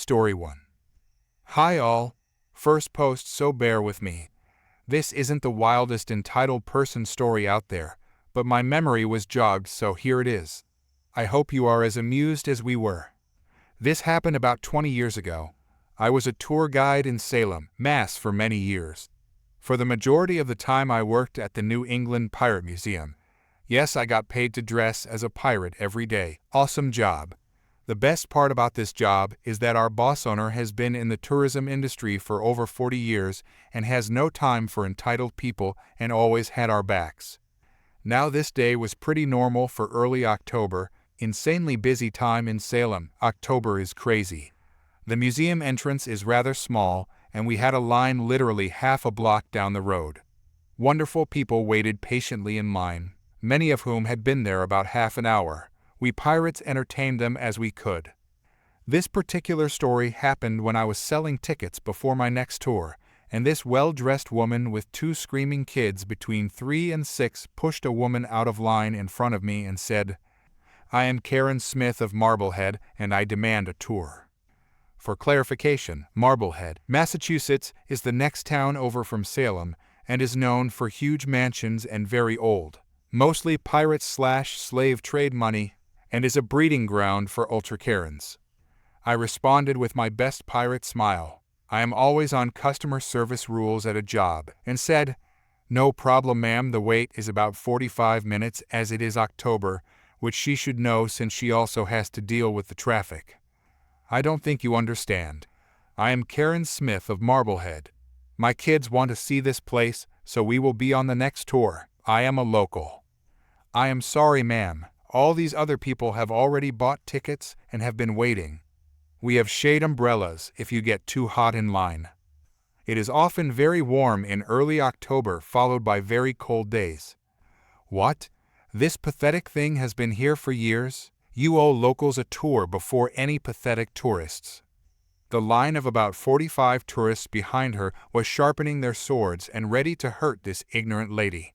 Story 1. Hi all. First post, so bear with me. This isn't the wildest entitled person story out there, but my memory was jogged, so here it is. I hope you are as amused as we were. This happened about 20 years ago. I was a tour guide in Salem, Mass for many years. For the majority of the time I worked at the New England Pirate Museum. Yes, I got paid to dress as a pirate every day. Awesome job. The best part about this job is that our boss owner has been in the tourism industry for over 40 years and has no time for entitled people and always had our backs. Now this day was pretty normal for early October, insanely busy time in Salem. October is crazy. The museum entrance is rather small and we had a line literally half a block down the road. Wonderful people waited patiently in line, many of whom had been there about half an hour. We pirates entertained them as we could. This particular story happened when I was selling tickets before my next tour, and this well-dressed woman with 2 screaming kids between 3 and 6 pushed a woman out of line in front of me and said, "I am Karen Smith of Marblehead and I demand a tour." For clarification, Marblehead, Massachusetts is the next town over from Salem and is known for huge mansions and very old, mostly pirate/slave trade money, and is a breeding ground for ultra-Karens. I responded with my best pirate smile. I am always on customer service rules at a job, and said, "No problem, ma'am, the wait is about 45 minutes as it is October, which she should know since she also has to deal with the traffic." I don't think you understand. I am Karen Smith of Marblehead. My kids want to see this place, so we will be on the next tour. I am a local. I am sorry, ma'am. All these other people have already bought tickets and have been waiting. We have shade umbrellas if you get too hot in line. It is often very warm in early October followed by very cold days. What? This pathetic thing has been here for years? You owe locals a tour before any pathetic tourists. The line of about 45 tourists behind her was sharpening their swords and ready to hurt this ignorant lady.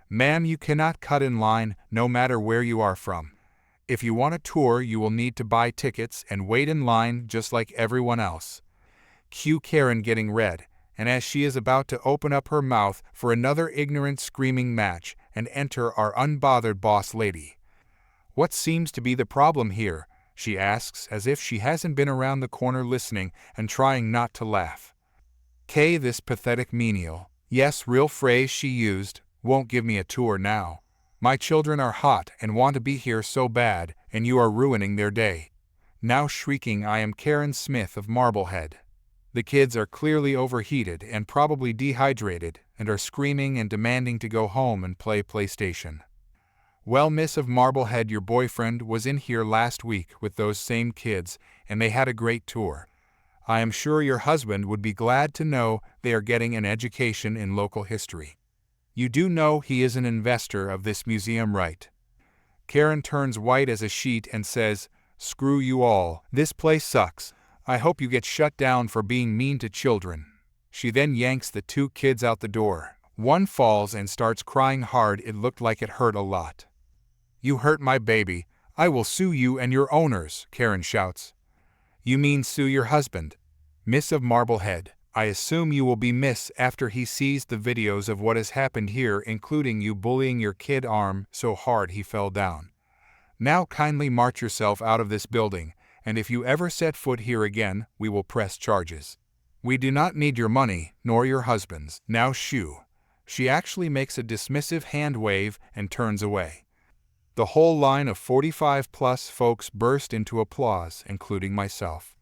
"Ma'am, you cannot cut in line, no matter where you are from. If you want a tour, you will need to buy tickets and wait in line just like everyone else." Cue Karen getting red, and as she is about to open up her mouth for another ignorant screaming match and enter our unbothered boss lady. "What seems to be the problem here?" she asks as if she hasn't been around the corner listening and trying not to laugh. "K, this pathetic menial," yes, real phrase she used, "won't give me a tour now. My children are hot and want to be here so bad, and you are ruining their day." Now shrieking, "I am Karen Smith of Marblehead." The kids are clearly overheated and probably dehydrated and are screaming and demanding to go home and play PlayStation. "Well, Miss of Marblehead, your boyfriend was in here last week with those same kids and they had a great tour. I am sure your husband would be glad to know they are getting an education in local history. You do know he is an investor of this museum, right?" Karen turns white as a sheet and says, "Screw you all. This place sucks. I hope you get shut down for being mean to children." She then yanks the 2 kids out the door. One falls and starts crying hard. It looked like it hurt a lot. "You hurt my baby. I will sue you and your owners," Karen shouts. "You mean sue your husband? Miss of Marblehead, I assume you will be miss after he sees the videos of what has happened here, including you bullying your kid arm so hard he fell down. Now kindly march yourself out of this building, and if you ever set foot here again, we will press charges. We do not need your money, nor your husband's. Now shoo." She actually makes a dismissive hand wave and turns away. The whole line of 45-plus folks burst into applause, including myself.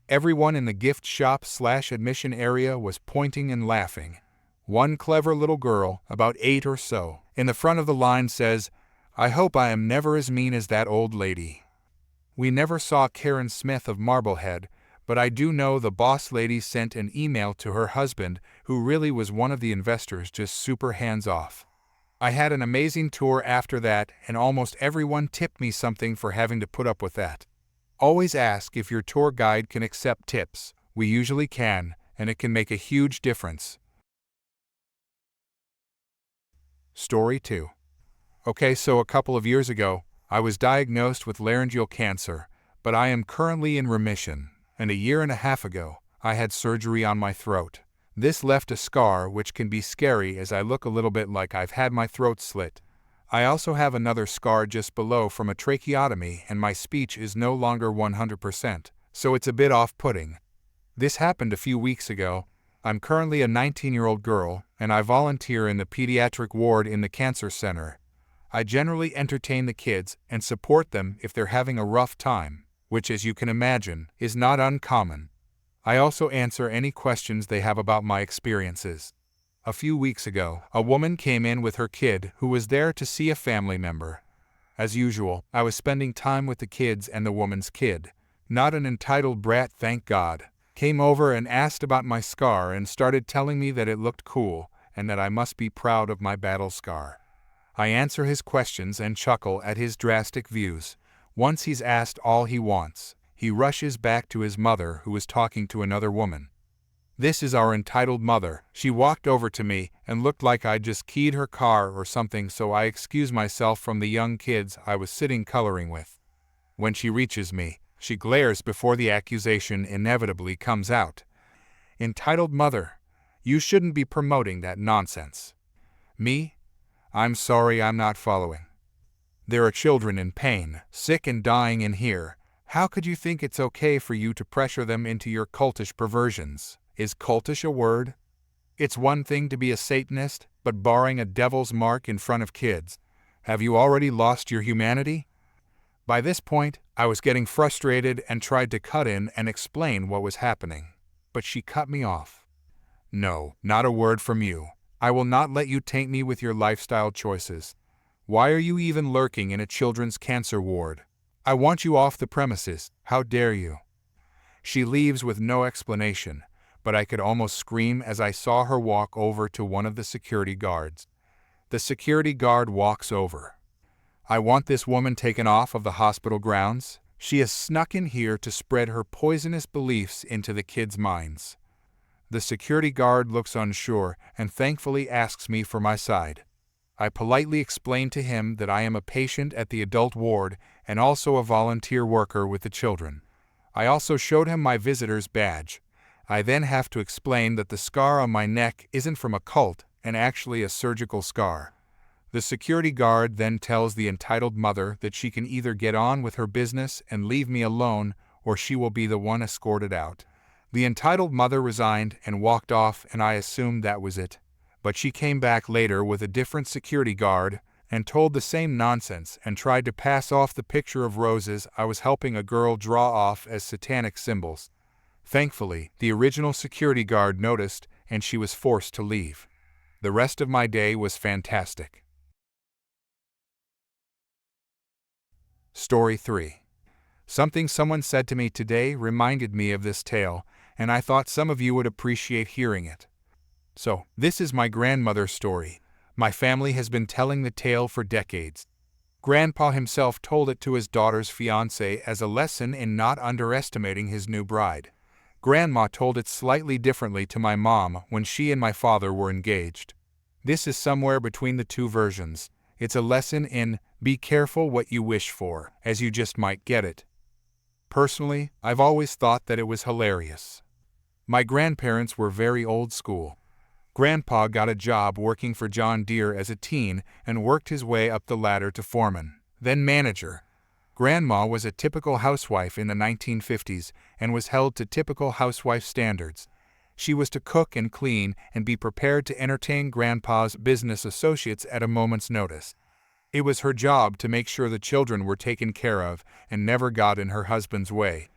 Everyone in the gift shop/admission area was pointing and laughing. One clever little girl, about 8 or so, in the front of the line says, "I hope I am never as mean as that old lady." We never saw Karen Smith of Marblehead, but I do know the boss lady sent an email to her husband, who really was one of the investors, just super hands-off. I had an amazing tour after that, and almost everyone tipped me something for having to put up with that. Always ask if your tour guide can accept tips. We usually can, and it can make a huge difference. Story 2. Okay, so a couple of years ago, I was diagnosed with laryngeal cancer, but I am currently in remission. And a year and a half ago, I had surgery on my throat. This left a scar which can be scary as I look a little bit like I've had my throat slit. I also have another scar just below from a tracheotomy and my speech is no longer 100%, so it's a bit off-putting. This happened a few weeks ago. I'm currently a 19-year-old girl and I volunteer in the pediatric ward in the cancer center. I generally entertain the kids and support them if they're having a rough time, which as you can imagine, is not uncommon. I also answer any questions they have about my experiences. A few weeks ago, a woman came in with her kid who was there to see a family member. As usual, I was spending time with the kids and the woman's kid. Not an entitled brat, thank God. Came over and asked about my scar and started telling me that it looked cool and that I must be proud of my battle scar. I answer his questions and chuckle at his drastic views. Once he's asked all he wants, he rushes back to his mother who is talking to another woman. This is our entitled mother. She walked over to me and looked like I'd just keyed her car or something, so I excuse myself from the young kids I was sitting coloring with. When she reaches me, she glares before the accusation inevitably comes out. Entitled mother, you shouldn't be promoting that nonsense. Me? I'm sorry, I'm not following. There are children in pain, sick and dying in here. How could you think it's okay for you to pressure them into your cultish perversions? Is cultish a word? It's one thing to be a Satanist, but barring a devil's mark in front of kids, have you already lost your humanity? By this point, I was getting frustrated and tried to cut in and explain what was happening. But she cut me off. No, not a word from you. I will not let you taint me with your lifestyle choices. Why are you even lurking in a children's cancer ward? I want you off the premises. How dare you? She leaves with no explanation, but I could almost scream as I saw her walk over to one of the security guards. The security guard walks over. I want this woman taken off of the hospital grounds. She has snuck in here to spread her poisonous beliefs into the kids' minds. The security guard looks unsure and thankfully asks me for my side. I politely explain to him that I am a patient at the adult ward and also a volunteer worker with the children. I also showed him my visitor's badge. I then have to explain that the scar on my neck isn't from a cult and actually a surgical scar. The security guard then tells the entitled mother that she can either get on with her business and leave me alone or she will be the one escorted out. The entitled mother resigned and walked off and I assumed that was it. But she came back later with a different security guard and told the same nonsense and tried to pass off the picture of roses I was helping a girl draw off as satanic symbols. Thankfully, the original security guard noticed and she was forced to leave. The rest of my day was fantastic. Story 3. Something someone said to me today reminded me of this tale, and I thought some of you would appreciate hearing it. So, this is my grandmother's story. My family has been telling the tale for decades. Grandpa himself told it to his daughter's fiancé as a lesson in not underestimating his new bride. Grandma told it slightly differently to my mom when she and my father were engaged. This is somewhere between the two versions. It's a lesson in be careful what you wish for, as you just might get it. Personally, I've always thought that it was hilarious. My grandparents were very old school. Grandpa got a job working for John Deere as a teen and worked his way up the ladder to foreman, then manager. Grandma was a typical housewife in the 1950s and was held to typical housewife standards. She was to cook and clean and be prepared to entertain Grandpa's business associates at a moment's notice. It was her job to make sure the children were taken care of and never got in her husband's way.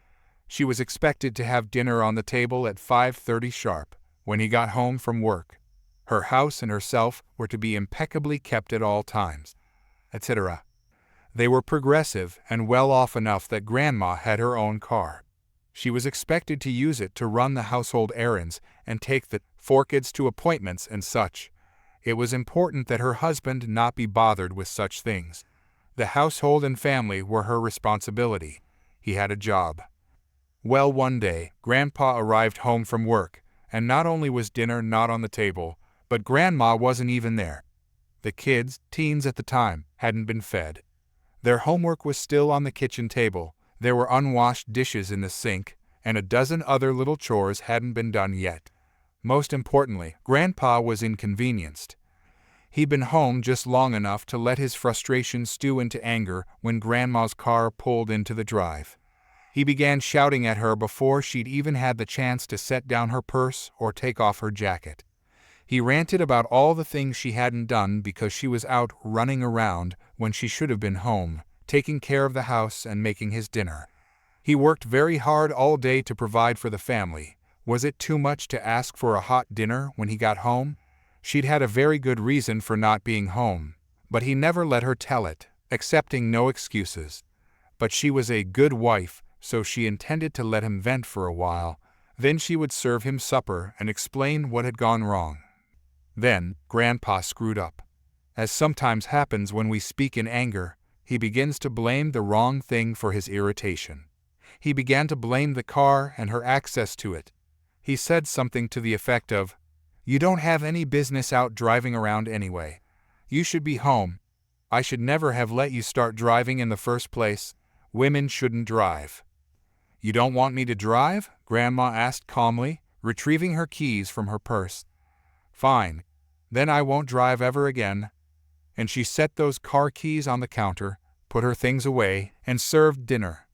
She was expected to have dinner on the table at 5:30 sharp when he got home from work. Her house and herself were to be impeccably kept at all times, etc. They were progressive and well off enough that Grandma had her own car. She was expected to use it to run the household errands and take the 4 kids to appointments and such. It was important that her husband not be bothered with such things. The household and family were her responsibility. He had a job. Well, one day, Grandpa arrived home from work, and not only was dinner not on the table, but Grandma wasn't even there. The kids, teens at the time, hadn't been fed. Their homework was still on the kitchen table. There were unwashed dishes in the sink, and a dozen other little chores hadn't been done yet. Most importantly, Grandpa was inconvenienced. He'd been home just long enough to let his frustration stew into anger when Grandma's car pulled into the drive. He began shouting at her before she'd even had the chance to set down her purse or take off her jacket. He ranted about all the things she hadn't done because she was out running around when she should have been home, taking care of the house and making his dinner. He worked very hard all day to provide for the family. Was it too much to ask for a hot dinner when he got home? She'd had a very good reason for not being home, but he never let her tell it, accepting no excuses. But she was a good wife, so she intended to let him vent for a while. Then she would serve him supper and explain what had gone wrong. Then, Grandpa screwed up. As sometimes happens when we speak in anger, he begins to blame the wrong thing for his irritation. He began to blame the car and her access to it. He said something to the effect of, "You don't have any business out driving around anyway. You should be home. I should never have let you start driving in the first place. Women shouldn't drive." "You don't want me to drive?" Grandma asked calmly, retrieving her keys from her purse. "Fine. Then I won't drive ever again." And she set those car keys on the counter, put her things away, and served dinner.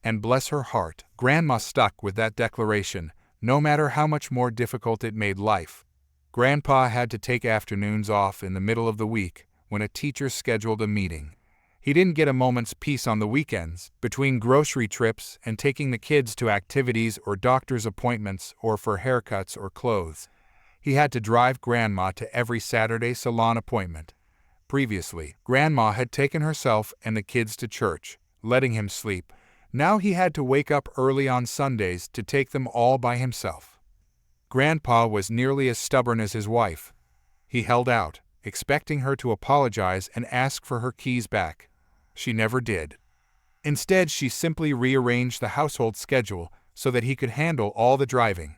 And bless her heart, Grandma stuck with that declaration, no matter how much more difficult it made life. Grandpa had to take afternoons off in the middle of the week when a teacher scheduled a meeting. He didn't get a moment's peace on the weekends, between grocery trips and taking the kids to activities or doctor's appointments or for haircuts or clothes. He had to drive Grandma to every Saturday salon appointment. Previously, Grandma had taken herself and the kids to church, letting him sleep. Now he had to wake up early on Sundays to take them all by himself. Grandpa was nearly as stubborn as his wife. He held out, expecting her to apologize and ask for her keys back. She never did. Instead, she simply rearranged the household schedule so that he could handle all the driving.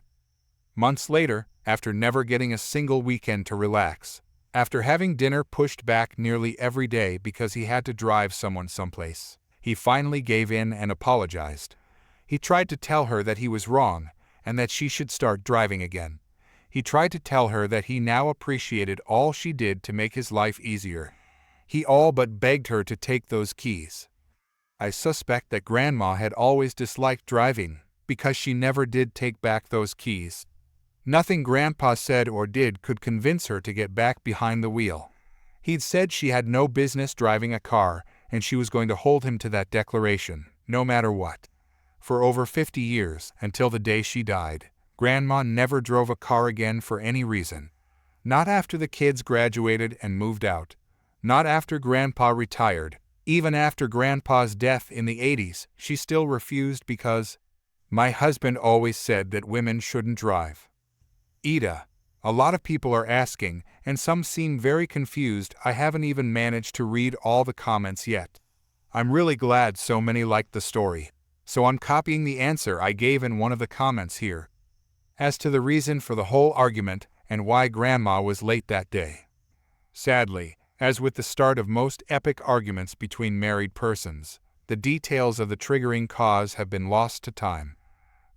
Months later, after never getting a single weekend to relax, after having dinner pushed back nearly every day because he had to drive someone someplace, he finally gave in and apologized. He tried to tell her that he was wrong and that she should start driving again. He tried to tell her that he now appreciated all she did to make his life easier. He all but begged her to take those keys. I suspect that Grandma had always disliked driving because she never did take back those keys. Nothing Grandpa said or did could convince her to get back behind the wheel. He'd said she had no business driving a car, and she was going to hold him to that declaration, no matter what. For over 50 years, until the day she died, Grandma never drove a car again for any reason. Not after the kids graduated and moved out. Not after Grandpa retired. Even after Grandpa's death in the 80s, she still refused because, "My husband always said that women shouldn't drive." Ida, a lot of people are asking, and some seem very confused. I haven't even managed to read all the comments yet. I'm really glad so many liked the story, so I'm copying the answer I gave in one of the comments here. As to the reason for the whole argument and why Grandma was late that day. Sadly, as with the start of most epic arguments between married persons, the details of the triggering cause have been lost to time.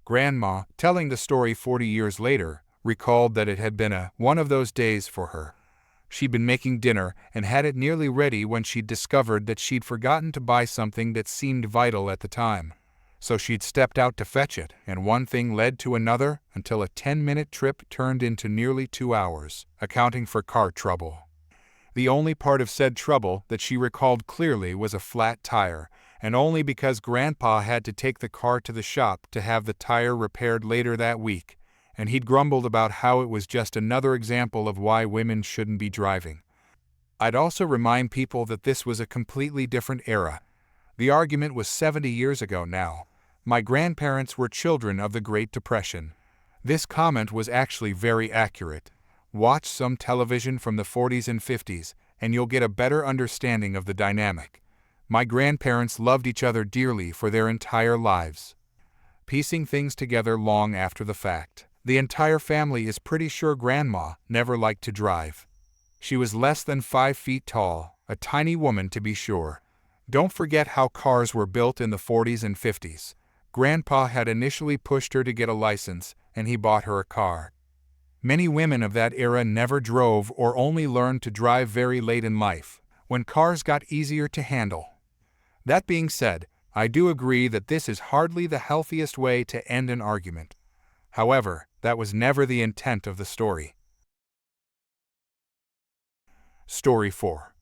Grandma, telling the story 40 years later, recalled that it had been one of those days for her. She'd been making dinner and had it nearly ready when she'd discovered that she'd forgotten to buy something that seemed vital at the time. So she'd stepped out to fetch it, and one thing led to another until a 10-minute trip turned into nearly 2 hours, accounting for car trouble. The only part of said trouble that she recalled clearly was a flat tire, and only because Grandpa had to take the car to the shop to have the tire repaired later that week, and he'd grumbled about how it was just another example of why women shouldn't be driving. I'd also remind people that this was a completely different era. The argument was 70 years ago now. My grandparents were children of the Great Depression. This comment was actually very accurate. Watch some television from the 40s and 50s, and you'll get a better understanding of the dynamic. My grandparents loved each other dearly for their entire lives. Piecing things together long after the fact, the entire family is pretty sure Grandma never liked to drive. She was less than 5 feet tall, a tiny woman to be sure. Don't forget how cars were built in the 40s and 50s. Grandpa had initially pushed her to get a license, and he bought her a car. Many women of that era never drove or only learned to drive very late in life, when cars got easier to handle. That being said, I do agree that this is hardly the healthiest way to end an argument. However, that was never the intent of the story. Story 4.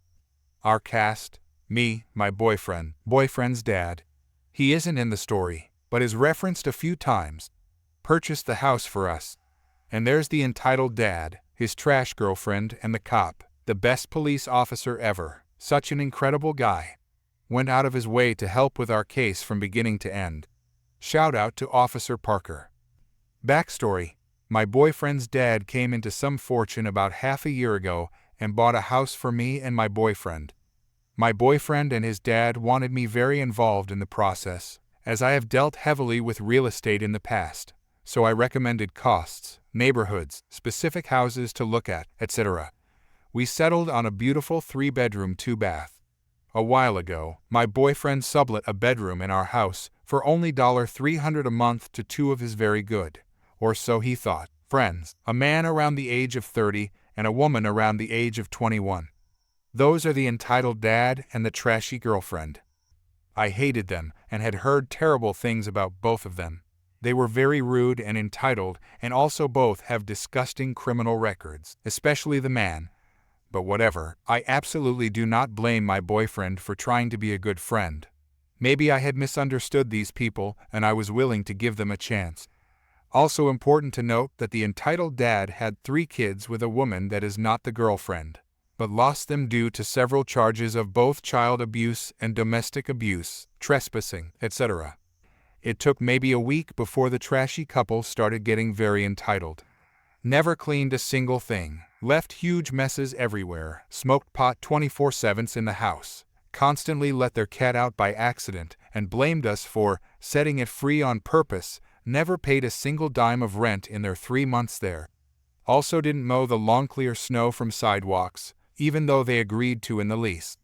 Our cast, me, my boyfriend's dad. He isn't in the story, but is referenced a few times. Purchased the house for us. And there's the entitled dad, his trash girlfriend, and the cop, the best police officer ever. Such an incredible guy. Went out of his way to help with our case from beginning to end. Shout out to Officer Parker. Backstory: my boyfriend's dad came into some fortune about half a year ago and bought a house for me and my boyfriend. My boyfriend and his dad wanted me very involved in the process, as I have dealt heavily with real estate in the past, so I recommended costs, neighborhoods, specific houses to look at, etc. We settled on a beautiful 3-bedroom, 2-bath. A while ago, my boyfriend sublet a bedroom in our house for only $300 a month to 2 of his very good, or so he thought, friends, a man around the age of 30 and a woman around the age of 21. Those are the entitled dad and the trashy girlfriend. I hated them and had heard terrible things about both of them. They were very rude and entitled, and also both have disgusting criminal records, especially the man. But whatever, I absolutely do not blame my boyfriend for trying to be a good friend. Maybe I had misunderstood these people and I was willing to give them a chance. Also important to note that the entitled dad had 3 kids with a woman that is not the girlfriend, but lost them due to several charges of both child abuse and domestic abuse, trespassing, etc. It took maybe a week before the trashy couple started getting very entitled. Never cleaned a single thing, left huge messes everywhere, smoked pot 24/7 in the house, constantly let their cat out by accident, and blamed us for setting it free on purpose, never paid a single dime of rent in their 3 months there. Also didn't mow the lawn, clear snow from sidewalks, even though they agreed to in the lease.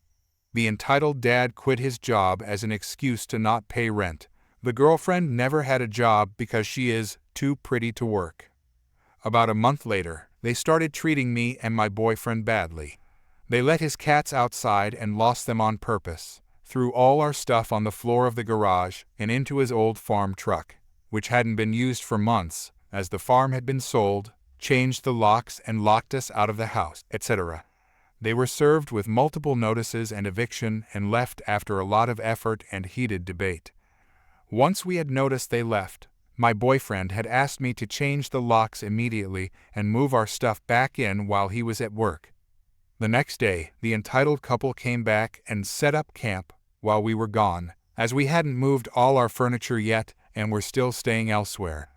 The entitled dad quit his job as an excuse to not pay rent. The girlfriend never had a job because she is too pretty to work. About a month later, they started treating me and my boyfriend badly. They let his cats outside and lost them on purpose, threw all our stuff on the floor of the garage and into his old farm truck, which hadn't been used for months, as the farm had been sold, changed the locks and locked us out of the house, etc. They were served with multiple notices and eviction and left after a lot of effort and heated debate. Once we had noticed they left, my boyfriend had asked me to change the locks immediately and move our stuff back in while he was at work. The next day, the entitled couple came back and set up camp while we were gone, as we hadn't moved all our furniture yet and were still staying elsewhere.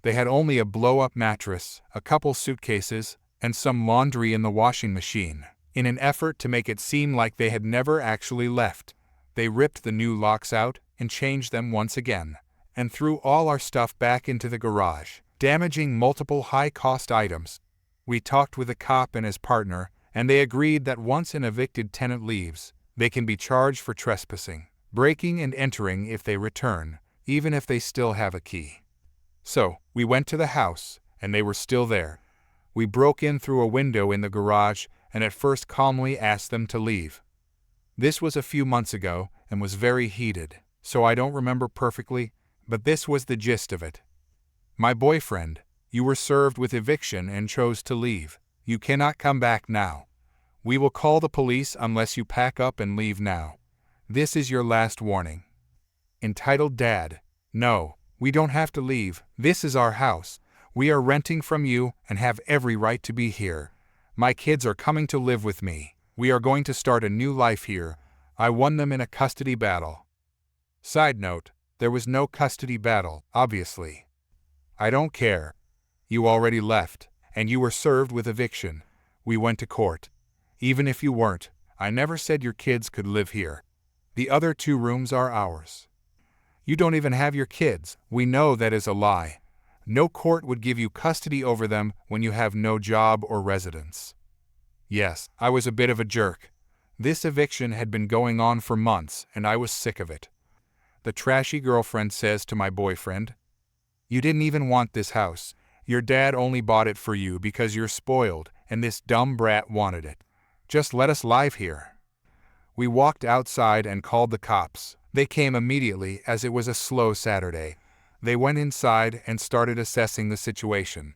They had only a blow-up mattress, a couple suitcases, and some laundry in the washing machine. In an effort to make it seem like they had never actually left, they ripped the new locks out and changed them once again, and threw all our stuff back into the garage, damaging multiple high-cost items. We talked with a cop and his partner, and they agreed that once an evicted tenant leaves, they can be charged for trespassing, breaking and entering if they return, even if they still have a key. So, we went to the house, and they were still there. We broke in through a window in the garage and at first calmly asked them to leave. This was a few months ago and was very heated, so I don't remember perfectly, but this was the gist of it. My boyfriend, you were served with eviction and chose to leave. You cannot come back now. We will call the police unless you pack up and leave now. This is your last warning. Entitled dad, no, we don't have to leave. This is our house. We are renting from you and have every right to be here. My kids are coming to live with me. We are going to start a new life here. I won them in a custody battle. Side note, there was no custody battle, obviously. I don't care. You already left, and you were served with eviction. We went to court. Even if you weren't, I never said your kids could live here. The other 2 rooms are ours. You don't even have your kids. We know that is a lie. No court would give you custody over them when you have no job or residence. Yes, I was a bit of a jerk. This eviction had been going on for months, and I was sick of it. the trashy girlfriend says to my boyfriend. You didn't even want this house. Your dad only bought it for you because you're spoiled and this dumb brat wanted it. Just let us live here. We walked outside and called the cops. They came immediately as it was a slow Saturday. They went inside and started assessing the situation.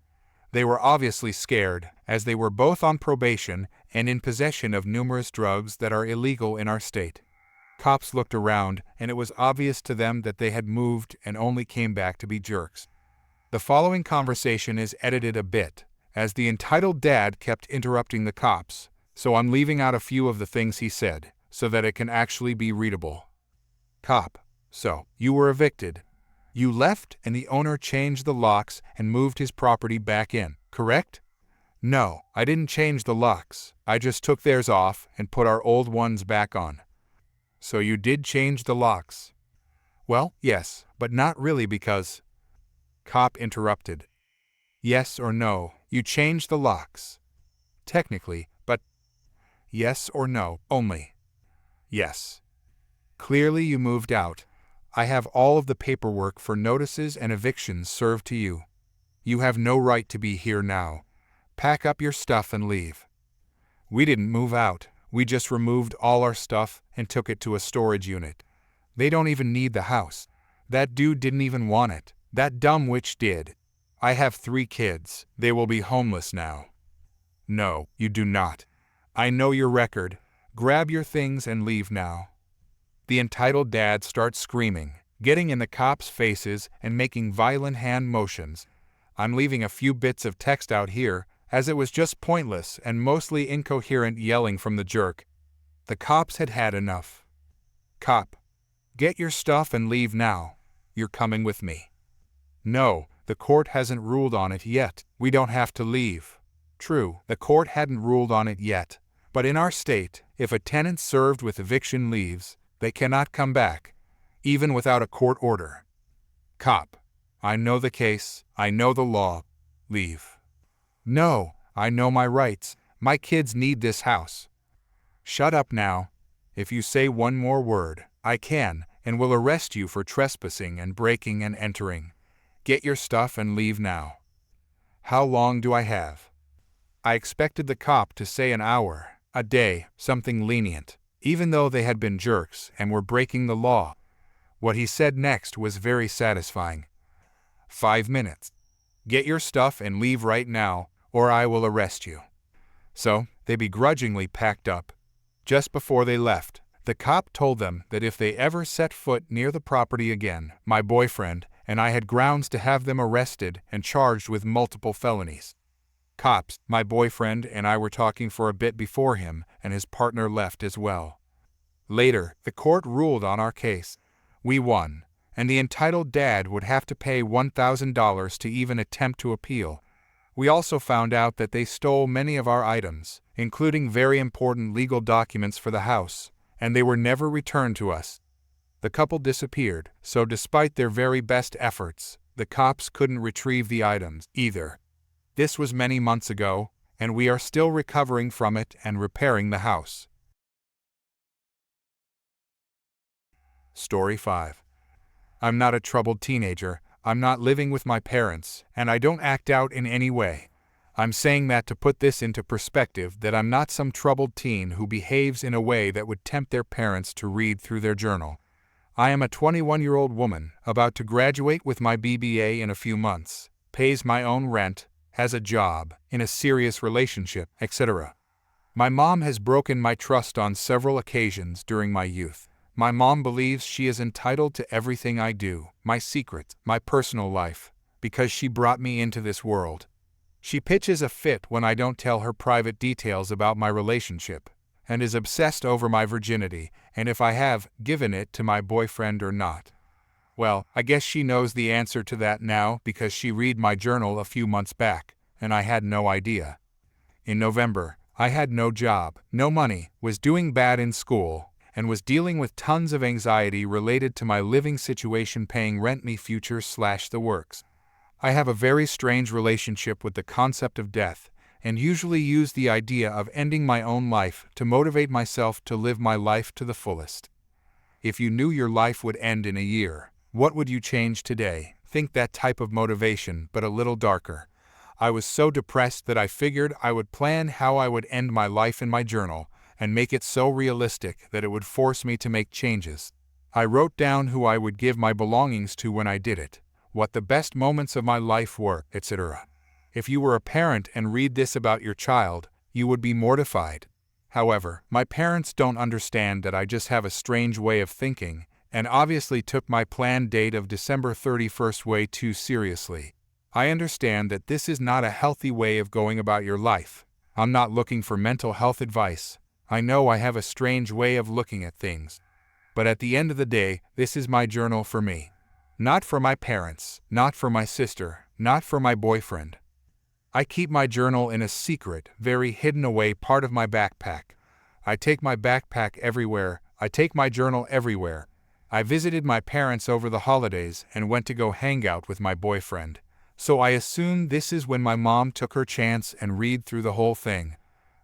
They were obviously scared, as they were both on probation and in possession of numerous drugs that are illegal in our state. Cops looked around, and it was obvious to them that they had moved and only came back to be jerks. The following conversation is edited a bit, as the entitled dad kept interrupting the cops, so I'm leaving out a few of the things he said, so that it can actually be readable. Cop: So, you were evicted. You left and the owner changed the locks and moved his property back in, correct? No, I didn't change the locks. I just took theirs off and put our old ones back on. So you did change the locks? Well, yes, but not really because... Cop interrupted. Yes or no, you changed the locks? Technically, but... Yes or no, only. Yes. Clearly you moved out. I have all of the paperwork for notices and evictions served to you. You have no right to be here now. Pack up your stuff and leave. We didn't move out. We just removed all our stuff and took it to a storage unit. They don't even need the house. That dude didn't even want it. That dumb witch did. I have 3 kids. They will be homeless now. No, you do not. I know your record. Grab your things and leave now. The entitled dad starts screaming, getting in the cops' faces and making violent hand motions. I'm leaving a few bits of text out here, as it was just pointless and mostly incoherent yelling from the jerk. The cops had had enough. Cop: Get your stuff and leave now. You're coming with me. No, the court hasn't ruled on it yet. We don't have to leave. True, the court hadn't ruled on it yet. But in our state, if a tenant served with eviction leaves, they cannot come back, even without a court order. Cop: I know the case. I know the law. Leave. No, I know my rights. My kids need this house. Shut up now. If you say one more word, I can and will arrest you for trespassing and breaking and entering. Get your stuff and leave now. How long do I have? I expected the cop to say an hour, a day, something lenient, even though they had been jerks and were breaking the law. What he said next was very satisfying. 5 minutes. Get your stuff and leave right now, or I will arrest you. So, they begrudgingly packed up. Just before they left, the cop told them that if they ever set foot near the property again, my boyfriend and I had grounds to have them arrested and charged with multiple felonies. Cops: My boyfriend and I were talking for a bit before him, and his partner left as well. Later, the court ruled on our case. We won, and the entitled dad would have to pay $1,000 to even attempt to appeal. We also found out that they stole many of our items, including very important legal documents for the house, and they were never returned to us. The couple disappeared, so despite their very best efforts, the cops couldn't retrieve the items either. This was many months ago, and we are still recovering from it and repairing the house. Story 5. I'm not a troubled teenager. I'm not living with my parents, and I don't act out in any way. I'm saying that to put this into perspective, that I'm not some troubled teen who behaves in a way that would tempt their parents to read through their journal. I am a 21-year-old woman, about to graduate with my BBA in a few months, pays my own rent, has a job, in a serious relationship, etc. My mom has broken my trust on several occasions during my youth. My mom believes she is entitled to everything I do, my secrets, my personal life, because she brought me into this world. She pitches a fit when I don't tell her private details about my relationship, and is obsessed over my virginity and if I have given it to my boyfriend or not. Well, I guess she knows the answer to that now because she read my journal a few months back, and I had no idea. In November, I had no job, no money, was doing bad in school, and was dealing with tons of anxiety related to my living situation, paying rent, me future / the works. I have a very strange relationship with the concept of death, and usually use the idea of ending my own life to motivate myself to live my life to the fullest. If you knew your life would end in a year, what would you change today? Think that type of motivation, but a little darker. I was so depressed that I figured I would plan how I would end my life in my journal and make it so realistic that it would force me to make changes. I wrote down who I would give my belongings to when I did it, what the best moments of my life were, etc. If you were a parent and read this about your child, you would be mortified. However, my parents don't understand that I just have a strange way of thinking, and obviously took my planned date of December 31st way too seriously. I understand that this is not a healthy way of going about your life. I'm not looking for mental health advice. I know I have a strange way of looking at things. But at the end of the day, this is my journal for me. Not for my parents, not for my sister, not for my boyfriend. I keep my journal in a secret, very hidden away part of my backpack. I take my backpack everywhere. I take my journal everywhere. I visited my parents over the holidays and went to go hang out with my boyfriend. So I assume this is when my mom took her chance and read through the whole thing.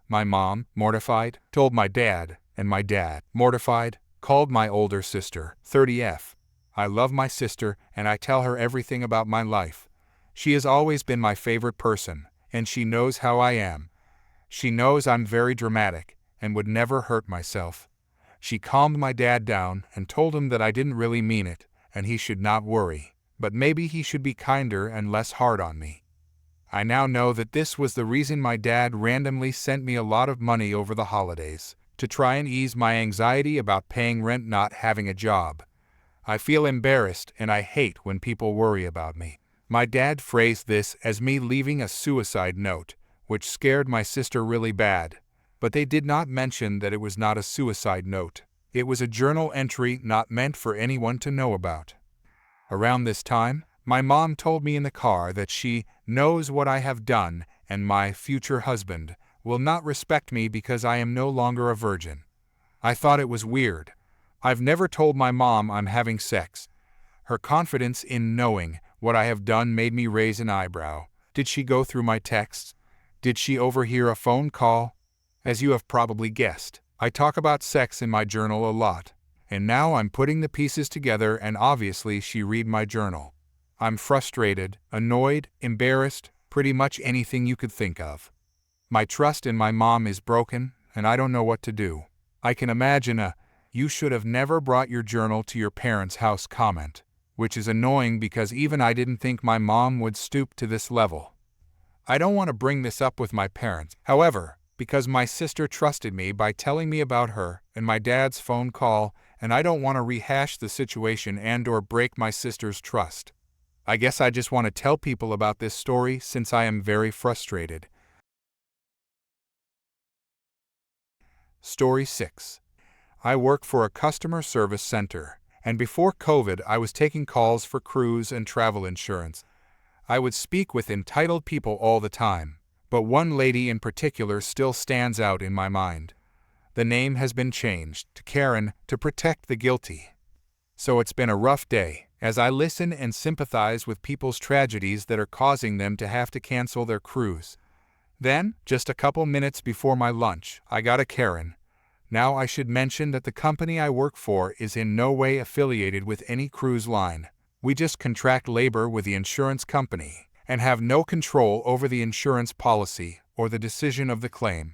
My mom, mortified, told my dad, and my dad, mortified, called my older sister, 30F. I love my sister and I tell her everything about my life. She has always been my favorite person, and she knows how I am. She knows I'm very dramatic and would never hurt myself. She calmed my dad down and told him that I didn't really mean it, and he should not worry, but maybe he should be kinder and less hard on me. I now know that this was the reason my dad randomly sent me a lot of money over the holidays, to try and ease my anxiety about paying rent not having a job. I feel embarrassed and I hate when people worry about me. My dad phrased this as me leaving a suicide note, which scared my sister really bad. But they did not mention that it was not a suicide note. It was a journal entry not meant for anyone to know about. Around this time, my mom told me in the car that she knows what I have done and my future husband will not respect me because I am no longer a virgin. I thought it was weird. I've never told my mom I'm having sex. Her confidence in knowing what I have done made me raise an eyebrow. Did she go through my texts? Did she overhear a phone call? As you have probably guessed, I talk about sex in my journal a lot. And now I'm putting the pieces together and obviously she read my journal. I'm frustrated, annoyed, embarrassed, pretty much anything you could think of. My trust in my mom is broken and I don't know what to do. I can imagine a "you should have never brought your journal to your parents' house" comment, which is annoying because even I didn't think my mom would stoop to this level. I don't want to bring this up with my parents, however, because my sister trusted me by telling me about her and my dad's phone call, and I don't want to rehash the situation and/or break my sister's trust. I guess I just want to tell people about this story since I am very frustrated. Story 6. I work for a customer service center, and before COVID I was taking calls for cruise and travel insurance. I would speak with entitled people all the time, but one lady in particular still stands out in my mind. The name has been changed to Karen to protect the guilty. So it's been a rough day, as I listen and sympathize with people's tragedies that are causing them to have to cancel their cruise. Then, just a couple minutes before my lunch, I got a Karen. Now I should mention that the company I work for is in no way affiliated with any cruise line. We just contract labor with the insurance company and have no control over the insurance policy or the decision of the claim.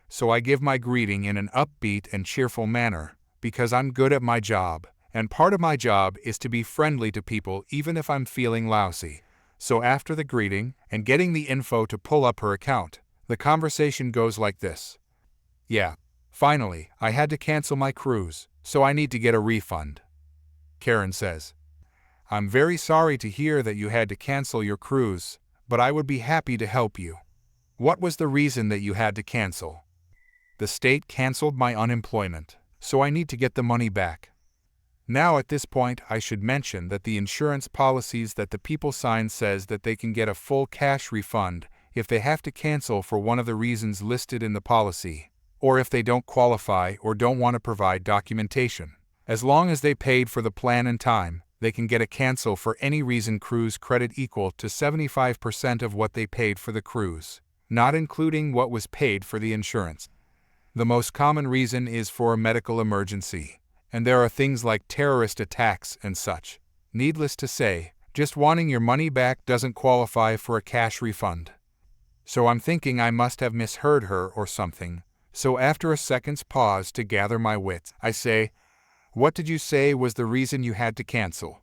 So I give my greeting in an upbeat and cheerful manner because I'm good at my job, and part of my job is to be friendly to people even if I'm feeling lousy. So after the greeting and getting the info to pull up her account, the conversation goes like this. "Yeah, finally, I had to cancel my cruise, so I need to get a refund." Karen says, "I'm very sorry to hear that you had to cancel your cruise, but I would be happy to help you. What was the reason that you had to cancel?" "The state canceled my unemployment, so I need to get the money back." Now at this point I should mention that the insurance policies that the people sign says that they can get a full cash refund if they have to cancel for one of the reasons listed in the policy, or if they don't qualify or don't want to provide documentation. As long as they paid for the plan in time, they can get a cancel for any reason cruise credit equal to 75% of what they paid for the cruise, not including what was paid for the insurance. The most common reason is for a medical emergency, and there are things like terrorist attacks and such. Needless to say, just wanting your money back doesn't qualify for a cash refund. So I'm thinking I must have misheard her or something. So after a second's pause to gather my wits, I say, "What did you say was the reason you had to cancel?"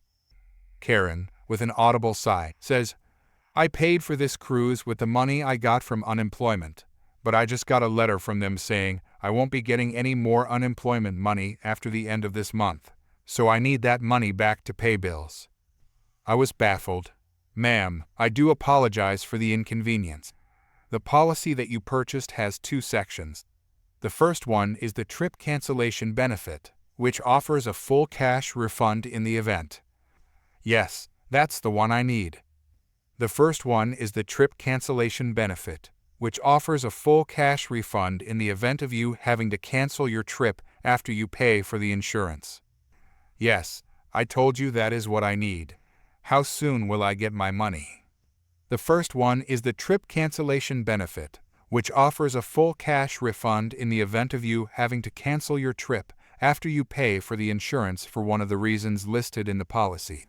Karen, with an audible sigh, says, "I paid for this cruise with the money I got from unemployment, but I just got a letter from them saying I won't be getting any more unemployment money after the end of this month, so I need that money back to pay bills." I was baffled. "Ma'am, I do apologize for the inconvenience. The policy that you purchased has two sections. The first one is the trip cancellation benefit, which offers a full cash refund in the event." "Yes, that's the one I need." "The first one is the trip cancellation benefit, which offers a full cash refund in the event of you having to cancel your trip after you pay for the insurance." "Yes, I told you that is what I need. How soon will I get my money?" "The first one is the trip cancellation benefit, which offers a full cash refund in the event of you having to cancel your trip after you pay for the insurance for one of the reasons listed in the policy.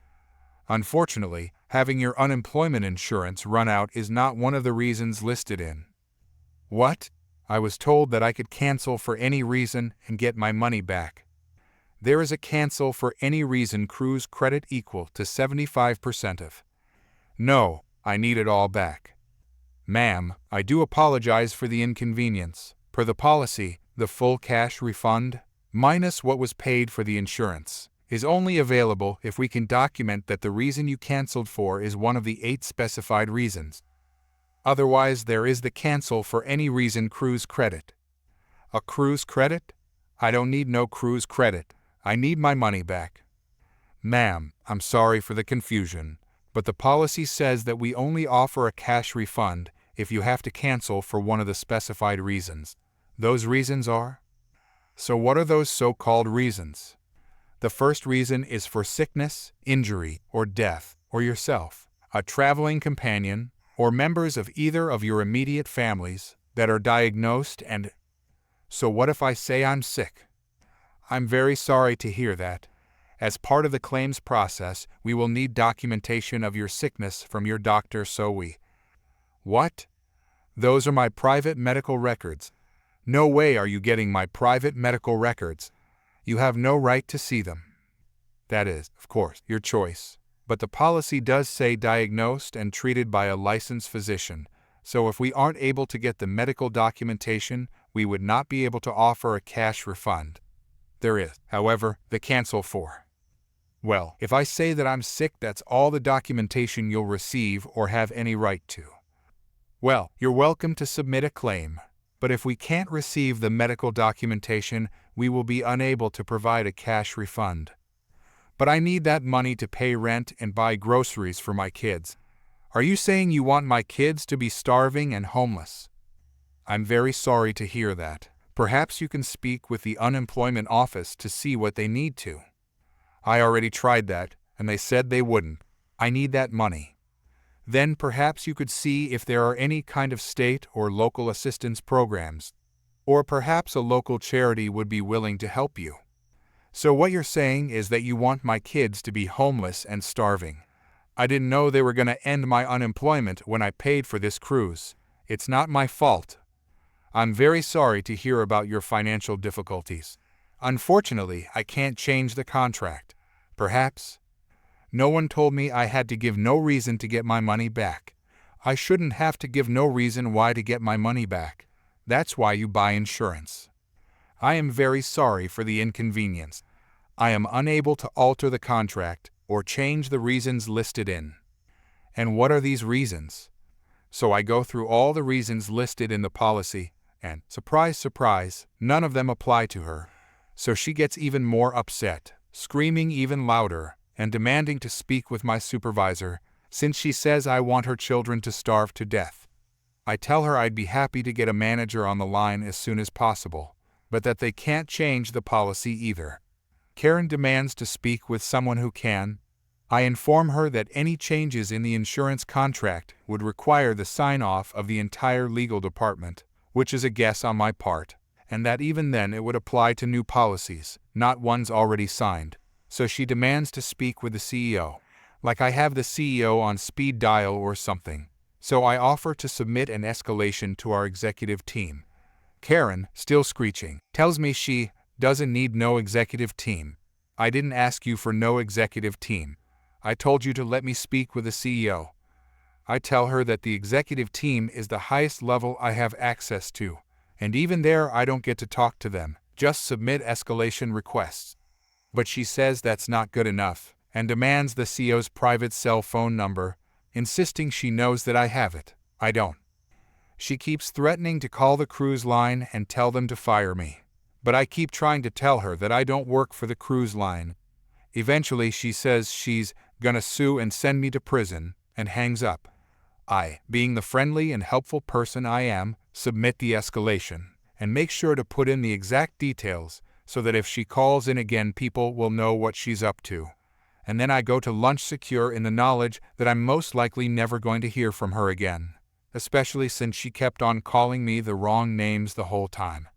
Unfortunately, having your unemployment insurance run out is not one of the reasons listed in." "What? I was told that I could cancel for any reason and get my money back." "There is a cancel for any reason cruise credit equal to 75% of." "No, I need it all back." "Ma'am, I do apologize for the inconvenience. Per the policy, the full cash refund, minus what was paid for the insurance, is only available if we can document that the reason you canceled for is one of the 8 specified reasons. Otherwise, there is the cancel for any reason cruise credit." "A cruise credit? I don't need no cruise credit. I need my money back." "Ma'am, I'm sorry for the confusion, but the policy says that we only offer a cash refund if you have to cancel for one of the specified reasons. Those reasons are?" "So what are those so-called reasons?" "The first reason is for sickness, injury, or death, or yourself, a traveling companion, or members of either of your immediate families that are diagnosed and—" "So what if I say I'm sick?" "I'm very sorry to hear that. As part of the claims process, we will need documentation of your sickness from your doctor, so we—" "What? Those are my private medical records." "No way are you getting my private medical records. You have no right to see them." "That is, of course, your choice, but the policy does say diagnosed and treated by a licensed physician, so if we aren't able to get the medical documentation, we would not be able to offer a cash refund. There is, however, the cancel for." "Well, if I say that I'm sick, that's all the documentation you'll receive or have any right to." "Well, you're welcome to submit a claim, but if we can't receive the medical documentation, we will be unable to provide a cash refund." "But I need that money to pay rent and buy groceries for my kids. Are you saying you want my kids to be starving and homeless?" "I'm very sorry to hear that. Perhaps you can speak with the unemployment office to see what they need to." "I already tried that, and they said they wouldn't. I need that money." "Then perhaps you could see if there are any kind of state or local assistance programs, or perhaps a local charity would be willing to help you." "So what you're saying is that you want my kids to be homeless and starving. I didn't know they were going to end my unemployment when I paid for this cruise. It's not my fault. I'm very sorry to hear about your financial difficulties. Unfortunately, I can't change the contract. Perhaps—" "No one told me I had to give no reason to get my money back. I shouldn't have to give no reason why to get my money back. That's why you buy insurance. I am very sorry for the inconvenience. I am unable to alter the contract or change the reasons listed in." "And what are these reasons?" So I go through all the reasons listed in the policy, and, surprise, surprise, none of them apply to her. So she gets even more upset, screaming even louder, and demanding to speak with my supervisor, since she says I want her children to starve to death. I tell her I'd be happy to get a manager on the line as soon as possible, but that they can't change the policy either. Karen demands to speak with someone who can. I inform her that any changes in the insurance contract would require the sign-off of the entire legal department, which is a guess on my part, and that even then it would apply to new policies, not ones already signed. So she demands to speak with the CEO. Like I have the CEO on speed dial or something. So I offer to submit an escalation to our executive team. Karen, still screeching, tells me she doesn't need no executive team. I didn't ask you for no executive team. I told you to let me speak with the CEO. I tell her that the executive team is the highest level I have access to, and even there I don't get to talk to them, just submit escalation requests. But she says that's not good enough, and demands the CEO's private cell phone number, insisting she knows that I have it. I don't. She keeps threatening to call the cruise line and tell them to fire me. But I keep trying to tell her that I don't work for the cruise line. Eventually she says she's gonna sue and send me to prison, and hangs up. I, being the friendly and helpful person I am, submit the escalation, and make sure to put in the exact details so that if she calls in again people will know what she's up to. And then I go to lunch secure in the knowledge that I'm most likely never going to hear from her again, especially since she kept on calling me the wrong names the whole time.